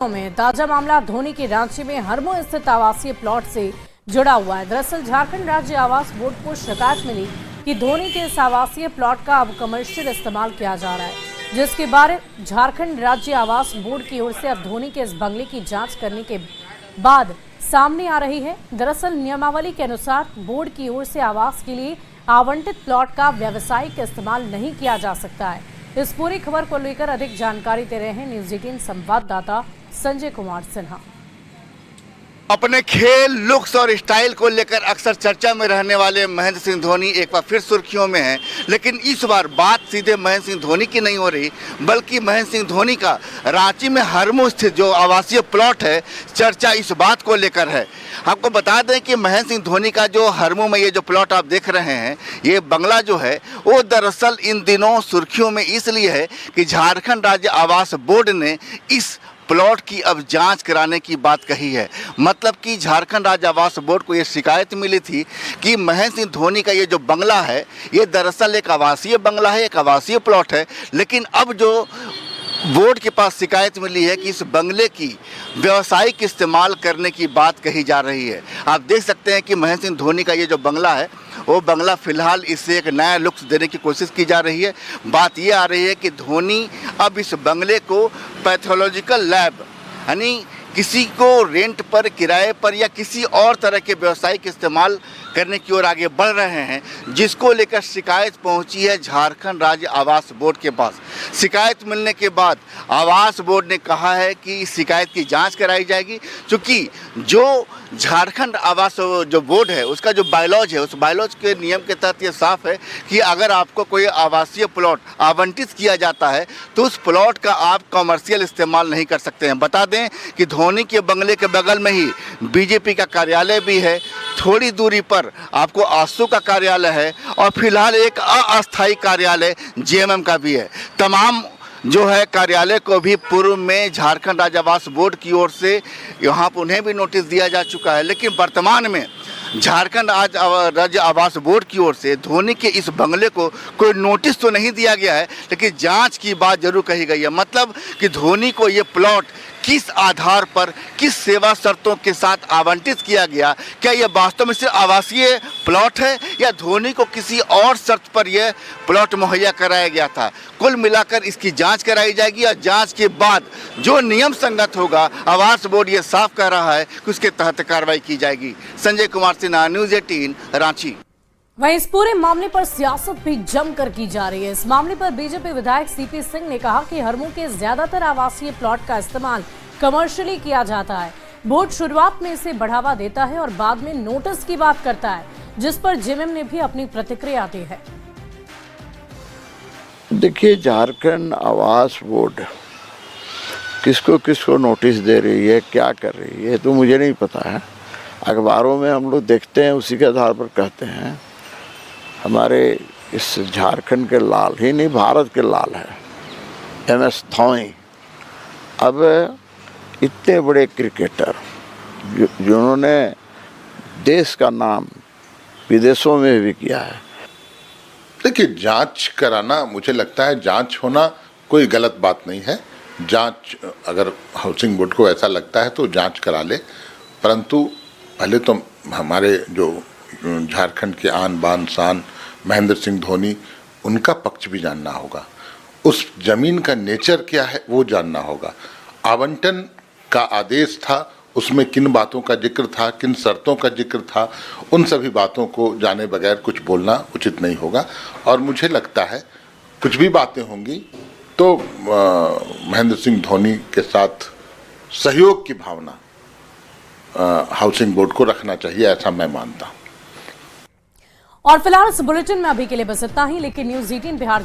में ताजा मामला धोनी के रांची में हरमो स्थित आवासीय प्लॉट से जुड़ा हुआ है। दरअसल झारखंड राज्य आवास बोर्ड को शिकायत मिली कि धोनी के इस आवासीय प्लॉट का अब कमर्शियल इस्तेमाल किया जा रहा है, जिसके बारे झारखंड राज्य आवास बोर्ड की ओर से अब धोनी के इस बंगले की जांच करने के बाद सामने आ रही है। दरअसल नियमावली के अनुसार बोर्ड की ओर से आवास के लिए आवंटित प्लॉट का व्यावसायिक इस्तेमाल नहीं किया जा सकता है। इस पूरी खबर को लेकर अधिक जानकारी दे रहे हैं न्यूज़ 18 संवाददाता संजय कुमार सिन्हा। अपने खेल, लुक्स और स्टाइल को लेकर अक्सर चर्चा में रहने वाले महेंद्र सिंह धोनी एक बार फिर सुर्खियों में हैं। लेकिन इस बार बात सीधे महेंद्र सिंह धोनी की नहीं हो रही, बल्कि महेंद्र सिंह धोनी का रांची में हरमो स्थित जो आवासीय प्लॉट है, चर्चा इस बात को लेकर है। आपको बता दें कि महेंद्र सिंह धोनी का जो हरमो में ये जो प्लॉट आप देख रहे हैं, ये बंगला जो है वो दरअसल इन दिनों सुर्खियों में इसलिए है कि झारखंड राज्य आवास बोर्ड ने इस प्लॉट की अब जांच कराने की बात कही है। मतलब कि झारखंड राज्य आवास बोर्ड को ये शिकायत मिली थी कि महेंद्र सिंह धोनी का ये जो बंगला है, ये दरअसल एक आवासीय बंगला है, एक आवासीय प्लॉट है। लेकिन अब जो बोर्ड के पास शिकायत मिली है कि इस बंगले की व्यावसायिक इस्तेमाल करने की बात कही जा रही है। आप देख सकते हैं कि महेंद्र सिंह धोनी का ये जो बंगला है, वो बंगला फिलहाल इससे एक नया लुक्स देने की कोशिश की जा रही है। बात ये आ रही है कि धोनी अब इस बंगले को पैथोलॉजिकल लैब यानी किसी को रेंट पर, किराए पर या किसी और तरह के व्यावसायिक इस्तेमाल करने की ओर आगे बढ़ रहे हैं, जिसको लेकर शिकायत पहुंची है झारखंड राज्य आवास बोर्ड के पास। शिकायत मिलने के बाद आवास बोर्ड ने कहा है कि इस शिकायत की जांच कराई जाएगी, क्योंकि जो झारखंड आवास जो बोर्ड है उसका जो बायलॉज है, उस बायलॉज के नियम के तहत ये साफ है कि अगर आपको कोई आवासीय प्लॉट आवंटित किया जाता है तो उस प्लॉट का आप कमर्शियल इस्तेमाल नहीं कर सकते हैं। बता दें कि धोनी के बंगले के बगल में ही बीजेपी का कार्यालय भी है, थोड़ी दूरी पर आपको आसू का कार्यालय है और फिलहाल एक अस्थायी कार्यालय जेएमएम का भी है। तमाम जो है कार्यालय को भी पूर्व में झारखंड राज्य आवास बोर्ड की ओर से यहाँ पर उन्हें भी नोटिस दिया जा चुका है। लेकिन वर्तमान में झारखंड राज्य आवास बोर्ड की ओर से धोनी के इस बंगले को कोई नोटिस तो नहीं दिया गया है, लेकिन जांच की बात जरूर कही गई है। मतलब कि धोनी को ये प्लॉट किस आधार पर, किस सेवा शर्तों के साथ आवंटित किया गया, क्या यह वास्तव में सिर्फ आवासीय प्लॉट है या धोनी को किसी और शर्त पर यह प्लॉट मुहैया कराया गया था। कुल मिलाकर इसकी जांच कराई जाएगी और जांच के बाद जो नियम संगत होगा, आवास बोर्ड ये साफ कर रहा है कि उसके तहत कार्रवाई की जाएगी। संजय कुमार सिन्हा, न्यूज़ 18 रांची। वहीं इस पूरे मामले पर सियासत भी जमकर की जा रही है। इस मामले पर बीजेपी विधायक सीपी सिंह ने कहा कि हरमो के ज्यादातर आवासीय प्लॉट का इस्तेमाल कमर्शियली किया जाता है। बोर्ड शुरुआत में इसे बढ़ावा देता है और बाद में नोटिस की बात करता है, जिस पर जेएमएम ने भी अपनी प्रतिक्रिया दी है। देखिए, झारखंड आवास बोर्ड किसको किसको नोटिस दे रही है, क्या कर रही है, तो मुझे नहीं पता है। अखबारों में हम लोग देखते हैं, उसी के आधार पर कहते हैं। हमारे इस झारखंड के लाल ही नहीं, भारत के लाल है MS धोनी। अब इतने बड़े क्रिकेटर जिन्होंने देश का नाम विदेशों में भी किया है। देखिए, जांच कराना, मुझे लगता है जांच होना कोई गलत बात नहीं है। जांच अगर हाउसिंग बोर्ड को ऐसा लगता है तो जांच करा ले, परंतु पहले तो हमारे जो झारखंड के आन बान शान महेंद्र सिंह धोनी, उनका पक्ष भी जानना होगा। उस जमीन का नेचर क्या है वो जानना होगा। आवंटन का आदेश था, उसमें किन बातों का जिक्र था, किन शर्तों का जिक्र था, उन सभी बातों को जाने बगैर कुछ बोलना उचित नहीं होगा। और मुझे लगता है कुछ भी बातें होंगी तो महेंद्र सिंह धोनी के साथ सहयोग की भावना हाउसिंग बोर्ड को रखना चाहिए, ऐसा मैं मानता हूँ। और फिलहाल इस बुलेटिन में अभी के लिए बस इतना ही। लेकिन न्यूज़ 18 बिहार